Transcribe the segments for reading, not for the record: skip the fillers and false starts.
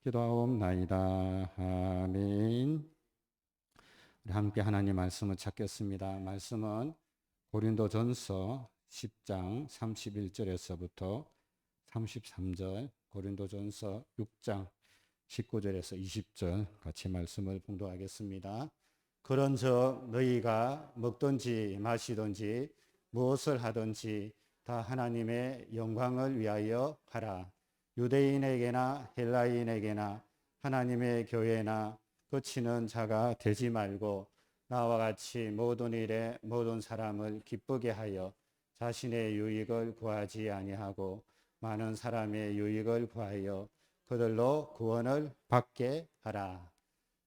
기도하옵나이다. 아멘. 우리 함께 하나님 말씀을 찾겠습니다. 말씀은 고린도전서 10장 31절에서부터 33절, 고린도전서 6장 19절에서 20절 같이 말씀을 봉독하겠습니다. 그런즉 너희가 먹든지 마시든지 무엇을 하든지 다 하나님의 영광을 위하여 하라. 유대인에게나 헬라인에게나 하나님의 교회나 그치는 자가 되지 말고 나와 같이 모든 일에 모든 사람을 기쁘게 하여 자신의 유익을 구하지 아니하고 많은 사람의 유익을 구하여 그들로 구원을 받게 하라.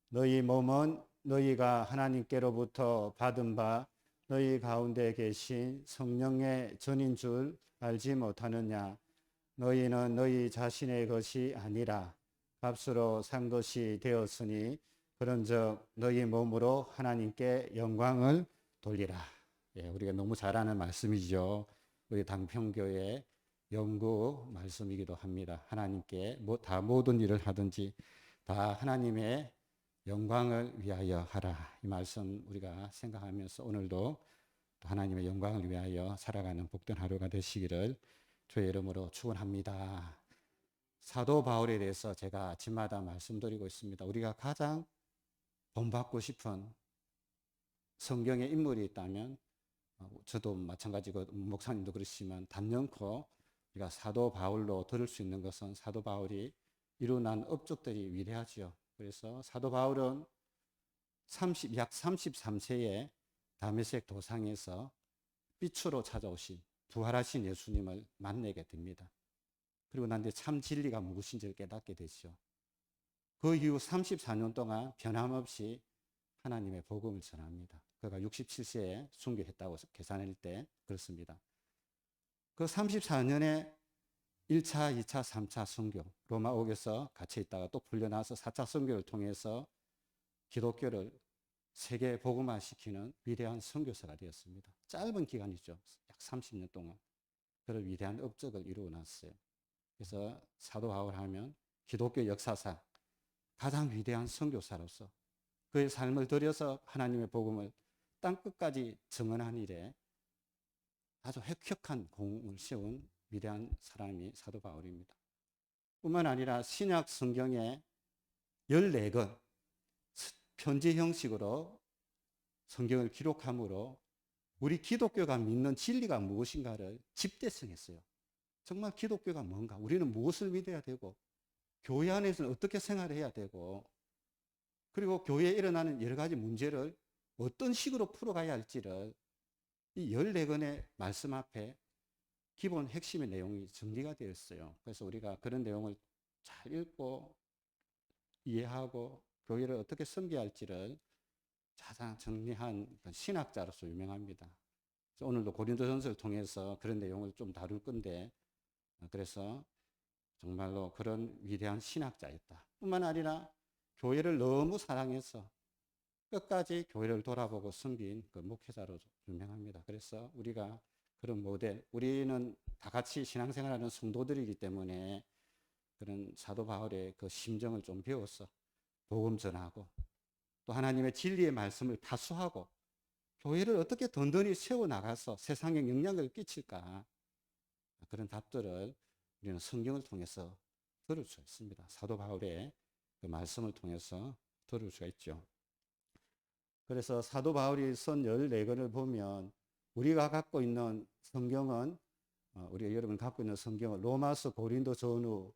너희 몸은 너희가 하나님께로부터 받은 바 너희 가운데 계신 성령의 전인 줄 알지 못하느냐. 너희는 너희 자신의 것이 아니라 값으로 산 것이 되었으니 그런즉 너희 몸으로 하나님께 영광을 돌리라. 예, 우리가 너무 잘 아는 말씀이죠. 우리 당평교회 연구 말씀이기도 합니다. 하나님께 다 모든 일을 하든지 다 하나님의 영광을 위하여 하라. 이 말씀 우리가 생각하면서 오늘도 하나님의 영광을 위하여 살아가는 복된 하루가 되시기를 주의 이름으로 축원합니다. 사도 바울에 대해서 제가 아침마다 말씀드리고 있습니다. 우리가 가장 본받고 싶은 성경의 인물이 있다면 저도 마찬가지고 목사님도 그렇지만 단연코 우리가 사도 바울로 들을 수 있는 것은 사도 바울이 이루난 업적들이 위대하죠. 그래서 사도 바울은 약 33세에 다메섹 도상에서 빛으로 찾아오신 부활하신 예수님을 만나게 됩니다. 그리고 난 뒤에 참 진리가 무엇인지를 깨닫게 되죠. 그 이후 34년 동안 변함없이 하나님의 복음을 전합니다. 그가 67세에 순교했다고 계산할 때 그렇습니다. 그 34년에 1차, 2차, 3차 순교, 로마 옥에서 갇혀 있다가 또 풀려나서 4차 순교를 통해서 기독교를 세계 복음화시키는 위대한 선교사가 되었습니다. 짧은 기간이죠. 약 30년 동안 그런 위대한 업적을 이루어 놨어요. 그래서 사도 바울 하면 기독교 역사상 가장 위대한 선교사로서 그의 삶을 들여서 하나님의 복음을 땅끝까지 증언한 일에 아주 획혁한 공을 세운 위대한 사람이 사도 바울입니다. 뿐만 아니라 신약 성경에 14권 편지 형식으로 성경을 기록함으로 우리 기독교가 믿는 진리가 무엇인가를 집대성했어요. 정말 기독교가 뭔가, 우리는 무엇을 믿어야 되고, 교회 안에서는 어떻게 생활해야 되고, 그리고 교회에 일어나는 여러 가지 문제를 어떤 식으로 풀어가야 할지를 이 14권의 말씀 앞에 기본 핵심의 내용이 정리가 되어 있어요. 그래서 우리가 그런 내용을 잘 읽고 이해하고 교회를 어떻게 섬겨야 할지를 가장 정리한 신학자로서 유명합니다. 오늘도 고린도전서를 통해서 그런 내용을 좀 다룰 건데, 그래서 정말로 그런 위대한 신학자였다. 뿐만 아니라 교회를 너무 사랑해서 끝까지 교회를 돌아보고 섬긴 그 목회자로 유명합니다. 그래서 우리가 그런 모델, 우리는 다 같이 신앙생활하는 성도들이기 때문에 그런 사도 바울의 그 심정을 좀 배워서 복음 전하고 또 하나님의 진리의 말씀을 파수하고 교회를 어떻게 든든히 세워나가서 세상에 영향을 끼칠까, 그런 답들을 우리는 성경을 통해서 들을 수 있습니다. 사도 바울의 그 말씀을 통해서 들을 수가 있죠. 그래서 사도 바울이 쓴 14권을 보면 우리가 갖고 있는 성경은, 우리가 여러분 갖고 있는 성경은 로마서, 고린도 전후,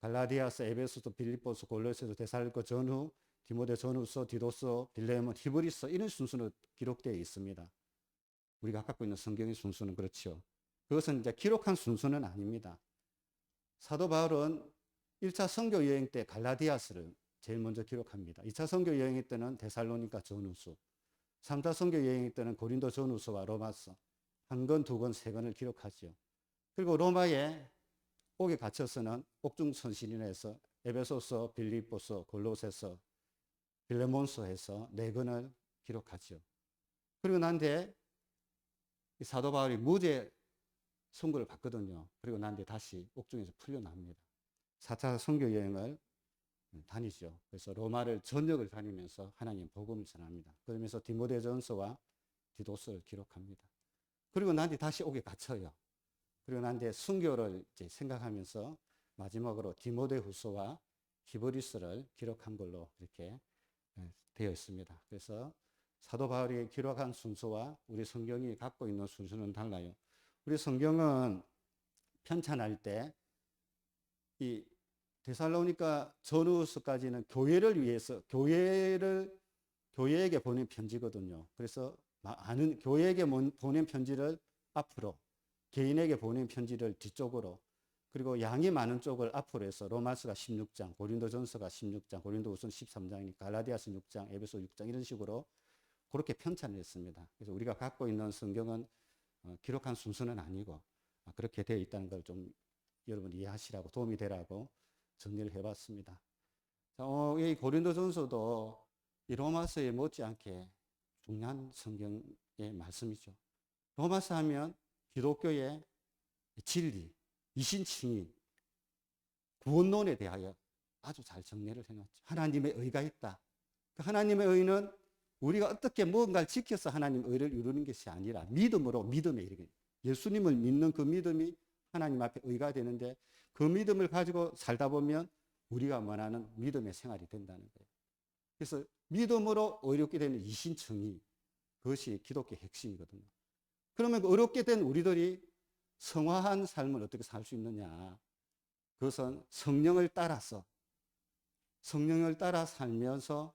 갈라디아서, 에베소서, 빌립보서, 골로새서, 데살로니가 전후, 디모데 전후서, 디도서, 빌레몬, 히브리서 이런 순서로 기록되어 있습니다. 우리가 갖고 있는 성경의 순서는 그렇죠. 그것은 이제 기록한 순서는 아닙니다. 사도 바울은 1차 선교 여행 때 갈라디아서를 제일 먼저 기록합니다. 2차 선교 여행 때는 데살로니가 전후서, 3차 선교 여행 때는 고린도 전후서와 로마서 한 권, 두 권, 세 권을 기록하죠. 그리고 로마에 옥에 갇혀서는 옥중 선신이라서 에베소서, 빌립보서, 골로새서, 빌레몬서에서 네 권을 기록하죠. 그리고 난 뒤에 사도 바울이 무죄 선고를 받거든요. 그리고 난 뒤에 다시 옥중에서 풀려납니다. 4차 선교 여행을 다니죠. 그래서 로마를 전역을 다니면서 하나님 복음을 전합니다. 그러면서 디모데전서와 디도서를 기록합니다. 그리고 난 뒤 다시 옥에 갇혀요. 그리고 난 뒤에 순교를 이제 생각하면서 마지막으로 디모데후서와 히브리서를 기록한 걸로 이렇게 되어 있습니다. 그래서 사도 바울이 기록한 순서와 우리 성경이 갖고 있는 순서는 달라요. 우리 성경은 편찬할 때 이 데살로니가 전후서까지는 교회를 위해서 교회에게 보낸 편지거든요. 그래서 많은 교회에게 보낸 편지를 앞으로, 개인에게 보낸 편지를 뒤쪽으로, 그리고 양이 많은 쪽을 앞으로 해서 로마서가 16장, 고린도전서가 16장, 고린도후서 13장이니까 갈라디아서 6장, 에베소 6장 이런 식으로 그렇게 편찬을 했습니다. 그래서 우리가 갖고 있는 성경은 기록한 순서는 아니고 그렇게 되어 있다는 걸 좀 여러분 이해하시라고, 도움이 되라고 정리를 해봤습니다. 이 고린도전서도 이 로마서에 못지않게 중요한 성경의 말씀이죠. 로마서 하면 기독교의 진리, 이신칭의, 구원론에 대하여 아주 잘 정리를 해놨죠. 하나님의 의가 있다. 그 하나님의 의는 우리가 어떻게 무언가를 지켜서 하나님 의를 이루는 것이 아니라 믿음으로 믿음에 이르게, 예수님을 믿는 그 믿음이 하나님 앞에 의가 되는데, 그 믿음을 가지고 살다 보면 우리가 원하는 믿음의 생활이 된다는 거예요. 그래서 믿음으로 의롭게 되는 이신청이, 그것이 기독교의 핵심이거든요. 그러면 의롭게 된 우리들이 성화한 삶을 어떻게 살 수 있느냐? 그것은 성령을 따라 살면서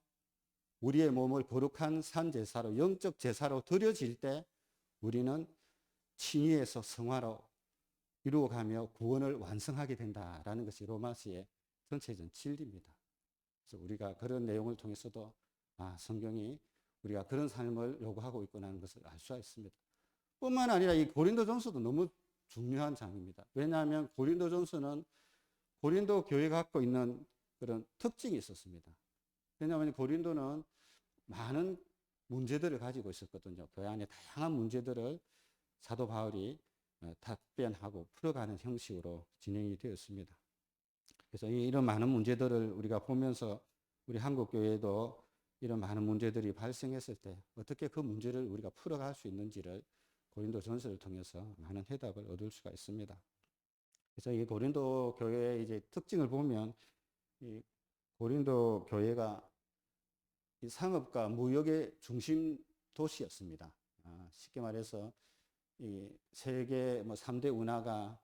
우리의 몸을 거룩한 산제사로, 영적 제사로 드려질 때 우리는 칭의에서 성화로 이루어가며 구원을 완성하게 된다라는 것이 로마서의 전체적인 진리입니다. 그래서 우리가 그런 내용을 통해서도 성경이 우리가 그런 삶을 요구하고 있구나 하는 것을 알 수가 있습니다. 뿐만 아니라 이 고린도전서도 너무 중요한 장입니다. 왜냐하면 고린도전서는 고린도 교회가 갖고 있는 그런 특징이 있었습니다. 왜냐하면 고린도는 많은 문제들을 가지고 있었거든요. 교회 안에 다양한 문제들을 사도 바울이 답변하고 풀어가는 형식으로 진행이 되었습니다. 그래서 이런 많은 문제들을 우리가 보면서 우리 한국 교회도 이런 많은 문제들이 발생했을 때 어떻게 그 문제를 우리가 풀어갈 수 있는지를 고린도 전서를 통해서 많은 해답을 얻을 수가 있습니다. 그래서 이 고린도 교회의 이제 특징을 보면, 이 고린도 교회가 이 상업과 무역의 중심 도시였습니다. 쉽게 말해서 이 세계 3대 운하가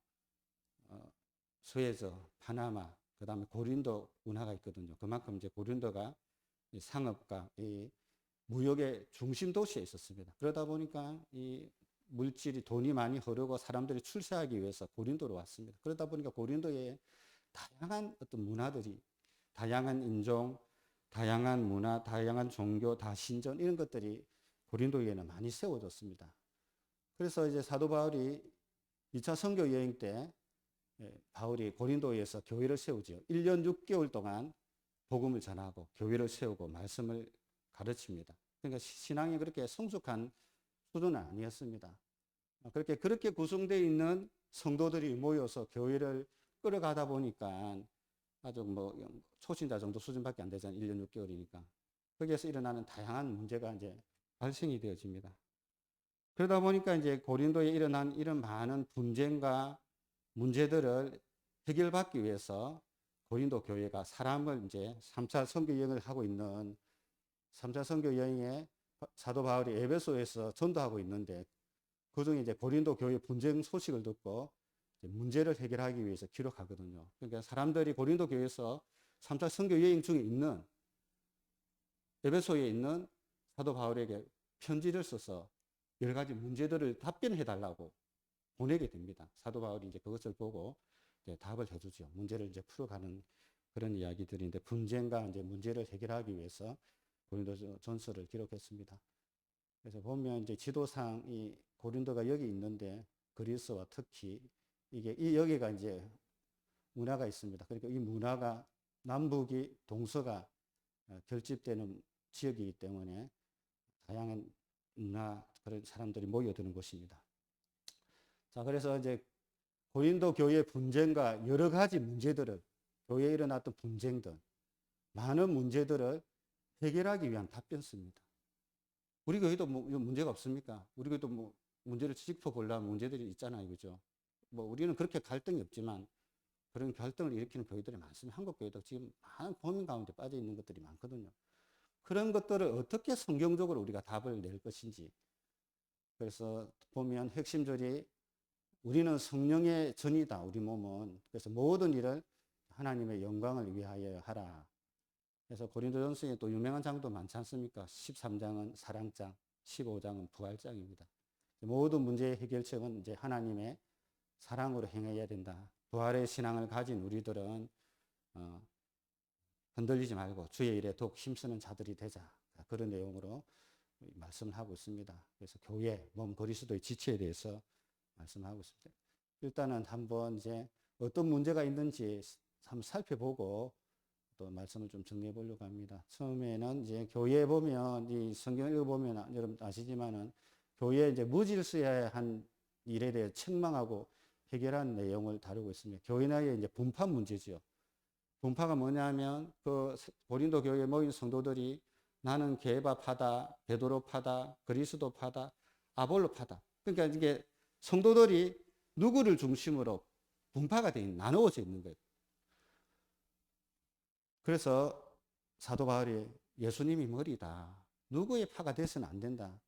수에즈, 파나마, 그 다음에 고린도 운하가 있거든요. 그만큼 이제 고린도가 이 상업과 이 무역의 중심 도시에 있었습니다. 그러다 보니까 이 물질이, 돈이 많이 흐르고 사람들이 출세하기 위해서 고린도로 왔습니다. 그러다 보니까 고린도에 다양한 어떤 문화들이, 다양한 인종, 다양한 문화, 다양한 종교, 다신전 이런 것들이 고린도에는 많이 세워졌습니다. 그래서 이제 사도 바울이 2차 선교 여행 때 바울이 고린도에서 교회를 세우죠. 1년 6개월 동안 복음을 전하고 교회를 세우고 말씀을 가르칩니다. 그러니까 신앙이 그렇게 성숙한 수준은 아니었습니다. 그렇게 구성되어 있는 성도들이 모여서 교회를 끌어가다 보니까 아주 초신자 정도 수준밖에 안 되잖아요. 1년 6개월이니까. 거기에서 일어나는 다양한 문제가 이제 발생이 되어집니다. 그러다 보니까 이제 고린도에 일어난 이런 많은 분쟁과 문제들을 해결받기 위해서 고린도 교회가 사람을 이제 3차 선교 여행을 하고 있는 3차 선교 여행에 사도 바울이 에베소에서 전도하고 있는데, 그중에 이제 고린도 교회 분쟁 소식을 듣고 문제를 해결하기 위해서 기록하거든요. 그러니까 사람들이 고린도 교회에서 3차 선교 여행 중에 있는 에베소에 있는 사도 바울에게 편지를 써서 여러 가지 문제들을 답변해 달라고 보내게 됩니다. 사도 바울이 이제 그것을 보고 이제 답을 해주죠. 문제를 이제 풀어가는 그런 이야기들인데, 분쟁과 이제 문제를 해결하기 위해서 고린도 전서를 기록했습니다. 그래서 보면 이제 지도상 이 고린도가 여기 있는데 그리스와 터키, 여기가 이제 문화가 있습니다. 그러니까 이 문화가 남북이 동서가 결집되는 지역이기 때문에 다양한 문화, 그런 사람들이 모여드는 곳입니다. 자, 그래서 이제 고린도 교회 분쟁과 여러 가지 문제들을, 교회에 일어났던 분쟁들, 많은 문제들을 해결하기 위한 답변서입니다. 우리 교회도 뭐 문제가 없습니까? 우리 교회도 뭐 문제를 짚어보려면 문제들이 있잖아요. 그죠? 뭐 우리는 그렇게 갈등이 없지만 그런 갈등을 일으키는 교회들이 많습니다. 한국 교회도 지금 많은 고민 가운데 빠져 있는 것들이 많거든요. 그런 것들을 어떻게 성경적으로 우리가 답을 낼 것인지. 그래서 보면 핵심절이 우리는 성령의 전이다. 우리 몸은. 그래서 모든 일을 하나님의 영광을 위하여 하라. 그래서 고린도전서에 또 유명한 장도 많지 않습니까? 13장은 사랑장, 15장은 부활장입니다. 모든 문제의 해결책은 이제 하나님의 사랑으로 행해야 된다. 부활의 신앙을 가진 우리들은 흔들리지 말고 주의 일에 더욱 힘쓰는 자들이 되자. 그런 내용으로 말씀을 하고 있습니다. 그래서 교회, 몸, 그리스도의 지체에 대해서 말씀하고 있습니다. 일단은 한번 이제 어떤 문제가 있는지 한번 살펴보고 또 말씀을 좀 정리해 보려고 합니다. 처음에는 이제 교회에 보면 이 성경을 읽어보면 여러분 아시지만은 교회에 이제 무질서한 일에 대해 책망하고 해결한 내용을 다루고 있습니다. 교회 내에 이제 분파 문제죠. 분파가 뭐냐면 그 고린도 교회에 모인 성도들이 나는 게바파다, 베드로파다, 그리스도파다, 아볼로파다. 그러니까 이게 성도들이 누구를 중심으로 분파가 돼 있는, 나누어져 있는 거예요. 그래서 사도 바울이 예수님이 머리다. 누구의 파가 돼서는 안 된다.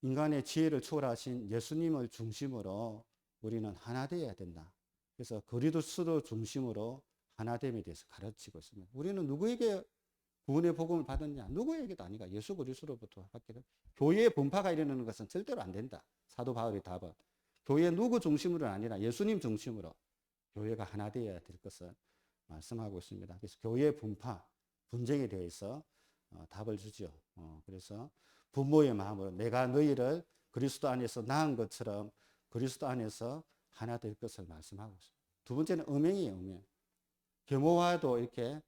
인간의 지혜를 초월하신 예수님을 중심으로 우리는 하나 되어야 된다. 그래서 그리스도 중심으로 하나됨에 대해서 가르치고 있습니다. 우리는 누구에게 구원의 복음을 받았냐? 누구에게도 아니가 예수 그리스도로부터 받게 된. 교회의 분파가 일어나는 것은 절대로 안 된다. 사도 바울의 답은 교회 누구 중심으로 아니라 예수님 중심으로 교회가 하나 되어야 될 것을 말씀하고 있습니다. 그래서 교회의 분파, 분쟁에 대해서 답을 주죠. 그래서 부모의 마음으로 내가 너희를 그리스도 안에서 낳은 것처럼 그리스도 안에서 하나 될 것을 말씀하고 있습니다. 두 번째는 음행이에요, 음행. 계모와도 이렇게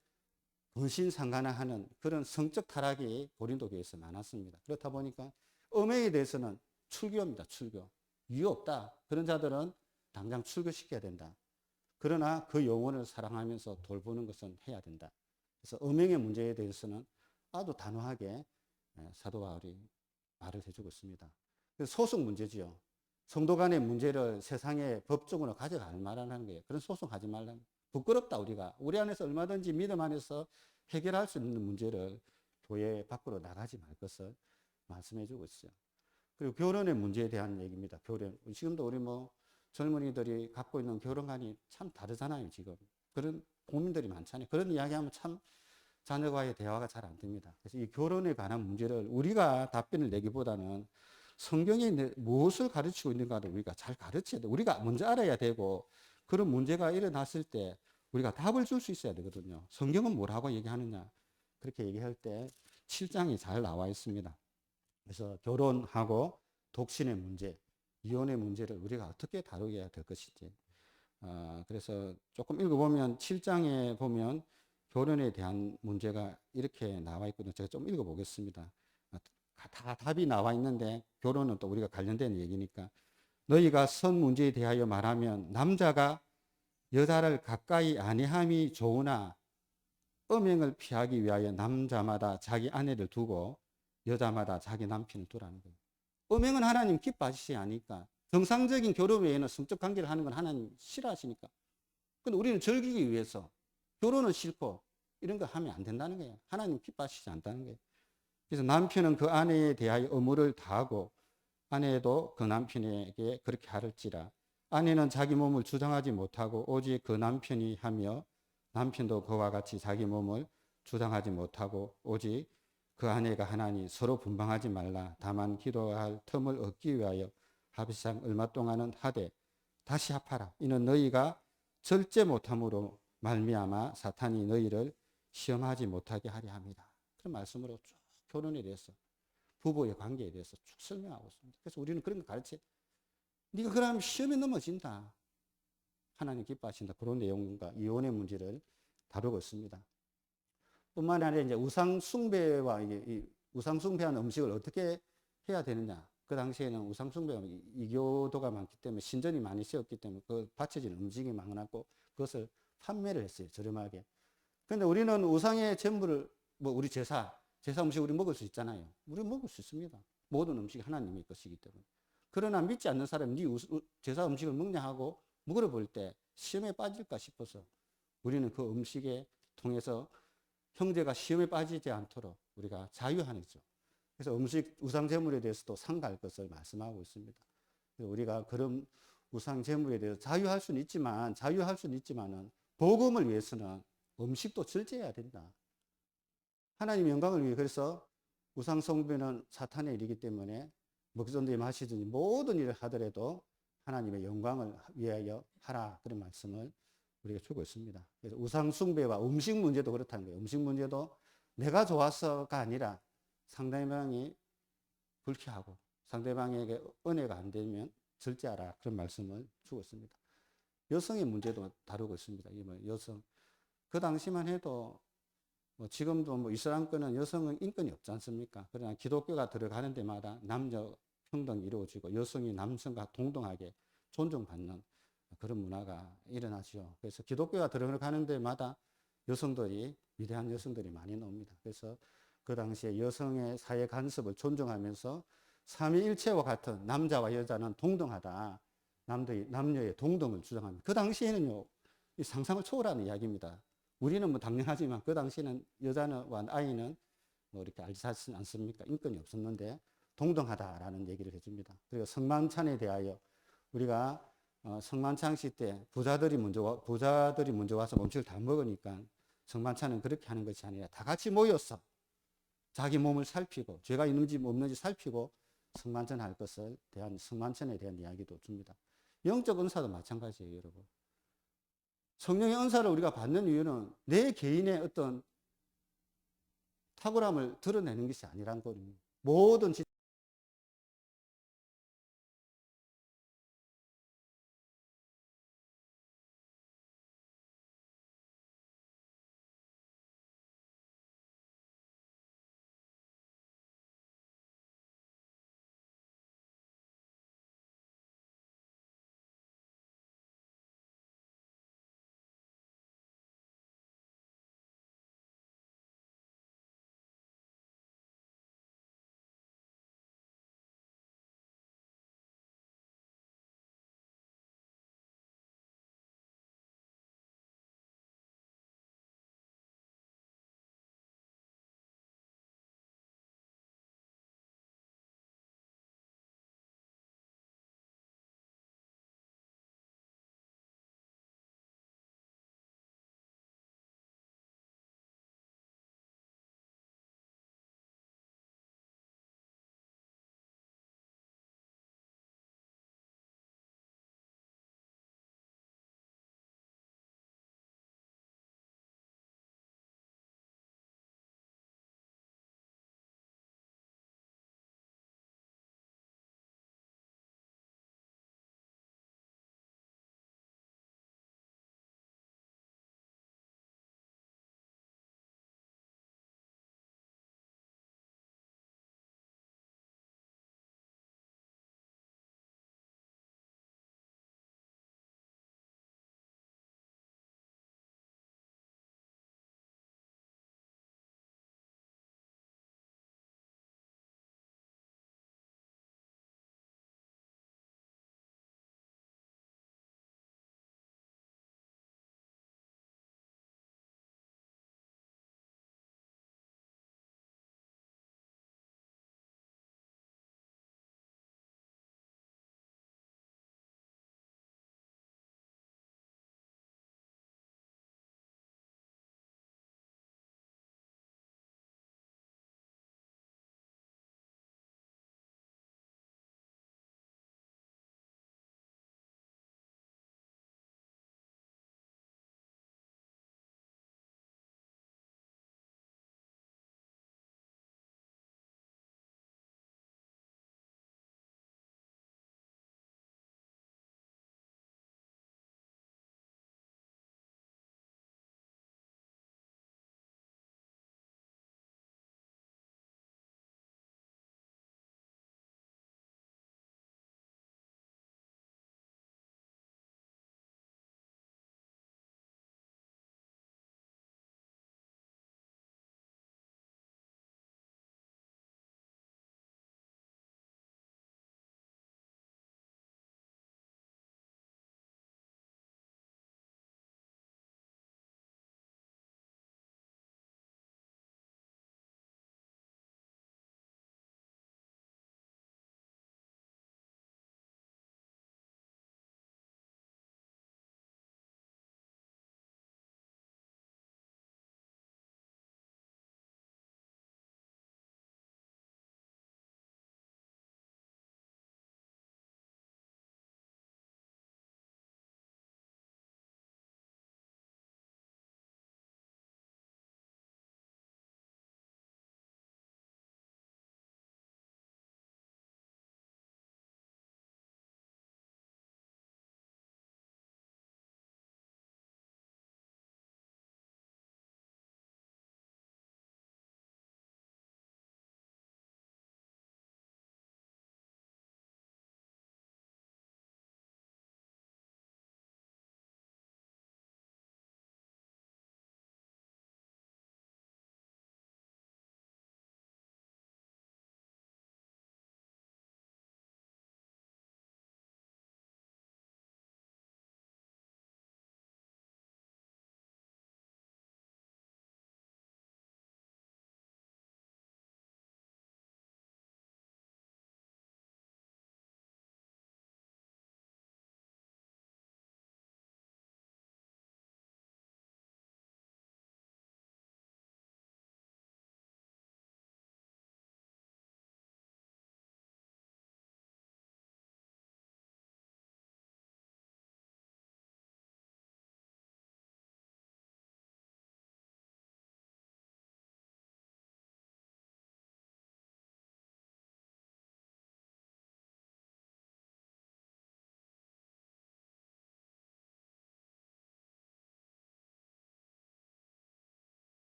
근신상간하는 그런 성적 타락이 고린도 교회에서 많았습니다. 그렇다 보니까 음행에 대해서는 출교입니다, 출교. 이유 없다. 그런 자들은 당장 출교시켜야 된다. 그러나 그 영혼을 사랑하면서 돌보는 것은 해야 된다. 그래서 음행의 문제에 대해서는 아주 단호하게 사도 바울이 말을 해주고 있습니다. 그래서 소송 문제지요. 성도 간의 문제를 세상의 법적으로 가져갈 말하는 거예요. 그런 소송하지 말라는. 부끄럽다 우리가. 우리 안에서 얼마든지 믿음 안에서 해결할 수 있는 문제를 교회 밖으로 나가지 말 것을 말씀해 주고 있어요. 그리고 결혼의 문제에 대한 얘기입니다. 결혼. 지금도 우리 뭐 젊은이들이 갖고 있는 결혼관이 참 다르잖아요, 지금. 그런 고민들이 많잖아요. 그런 이야기하면 참 자녀와의 대화가 잘 안 됩니다. 그래서 이 결혼에 관한 문제를 우리가 답변을 내기보다는 성경이 무엇을 가르치고 있는가를 우리가 잘 가르쳐야 돼. 우리가 먼저 알아야 되고 그런 문제가 일어났을 때 우리가 답을 줄 수 있어야 되거든요. 성경은 뭐라고 얘기하느냐. 그렇게 얘기할 때 7장이 잘 나와 있습니다. 그래서 결혼하고 독신의 문제, 이혼의 문제를 우리가 어떻게 다루어야 될 것인지. 그래서 조금 읽어보면 7장에 보면 결혼에 대한 문제가 이렇게 나와 있거든요. 제가 좀 읽어보겠습니다. 다 답이 나와 있는데 결혼은 또 우리가 관련된 얘기니까. 너희가 선 문제에 대하여 말하면 남자가 여자를 가까이 아니함이 좋으나 음행을 피하기 위하여 남자마다 자기 아내를 두고 여자마다 자기 남편을 두라는 거예요. 음행은 하나님 기뻐하시지 않으니까. 정상적인 결혼 외에는 성적 관계를 하는 건 하나님 싫어하시니까. 근데 우리는 즐기기 위해서 결혼은 싫고 이런 거 하면 안 된다는 거예요. 하나님 기뻐하시지 않다는 거예요. 그래서 남편은 그 아내에 대하여 의무를 다하고 아내도 그 남편에게 그렇게 하를지라. 아내는 자기 몸을 주장하지 못하고 오직 그 남편이 하며 남편도 그와 같이 자기 몸을 주장하지 못하고 오직 그 아내가 하나니 서로 분방하지 말라. 다만 기도할 틈을 얻기 위하여 합의상 얼마 동안은 하되 다시 합하라. 이는 너희가 절제 못함으로 말미암아 사탄이 너희를 시험하지 못하게 하려 합니다. 그런 말씀으로 쭉 결혼에 대해서 부부의 관계에 대해서 쭉 설명하고 있습니다. 그래서 우리는 그런 거 가르쳐. 네가 그러면 시험에 넘어진다. 하나님 기뻐하신다. 그런 내용과 이혼의 문제를 다루고 있습니다. 뿐만 아니라 이제 우상 숭배와 이 우상 숭배한 음식을 어떻게 해야 되느냐. 그 당시에는 우상 숭배가 이교도가 많기 때문에 신전이 많이 세웠기 때문에 그 바쳐진 음식이 많았고 그것을 판매를 했어요. 저렴하게. 근데 우리는 우상의 제물을, 뭐 우리 제사 음식 우리 먹을 수 있잖아요. 우리 먹을 수 있습니다. 모든 음식이 하나님의 것이기 때문에. 그러나 믿지 않는 사람이 네 제사 음식을 먹냐 하고 물어볼 때 시험에 빠질까 싶어서 우리는 그 음식에 통해서 형제가 시험에 빠지지 않도록 우리가 자유하는 거죠. 그래서 음식, 우상 제물에 대해서도 상가할 것을 말씀하고 있습니다. 그래서 우리가 그런 우상 제물에 대해서 자유할 수는 있지만은 복음을 위해서는 음식도 절제해야 된다. 하나님의 영광을 위해. 그래서 우상 숭배는 사탄의 일이기 때문에 먹든지 마시든지 모든 일을 하더라도 하나님의 영광을 위하여 하라, 그런 말씀을 우리가 주고 있습니다. 그래서 우상 숭배와 음식 문제도 그렇다는 거예요. 음식 문제도 내가 좋아서가 아니라 상대방이 불쾌하고 상대방에게 은혜가 안 되면 절제하라, 그런 말씀을 주고 있습니다. 여성의 문제도 다루고 있습니다. 여성, 그 당시만 해도 뭐 지금도 뭐 이슬람권은 여성은 인권이 없지 않습니까? 그러나 기독교가 들어가는 데마다 남녀 평등이 이루어지고 여성이 남성과 동등하게 존중받는 그런 문화가 일어나죠. 그래서 기독교가 들어가는 데마다 여성들이, 위대한 여성들이 많이 나옵니다. 그래서 그 당시에 여성의 사회 간섭을 존중하면서 삼위일체와 같은 남자와 여자는 동등하다, 남녀의 동등을 주장합니다. 그 당시에는요, 이 상상을 초월하는 이야기입니다. 우리는 뭐 당연하지만 그 당시에는 여자와 아이는 뭐 이렇게 알지 않습니까? 인권이 없었는데 동등하다라는 얘기를 해줍니다. 그리고 성만찬에 대하여 우리가 성만찬식 때 부자들이 먼저 와서 음식을 다 먹으니까 성만찬은 그렇게 하는 것이 아니라 다 같이 모여서 자기 몸을 살피고 죄가 있는지 없는지 살피고 성만찬 할 것을 대한, 성만찬에 대한 이야기도 줍니다. 영적 은사도 마찬가지예요, 여러분. 성령의 은사를 우리가 받는 이유는 내 개인의 어떤 탁월함을 드러내는 것이 아니란 거예요. 뭐든지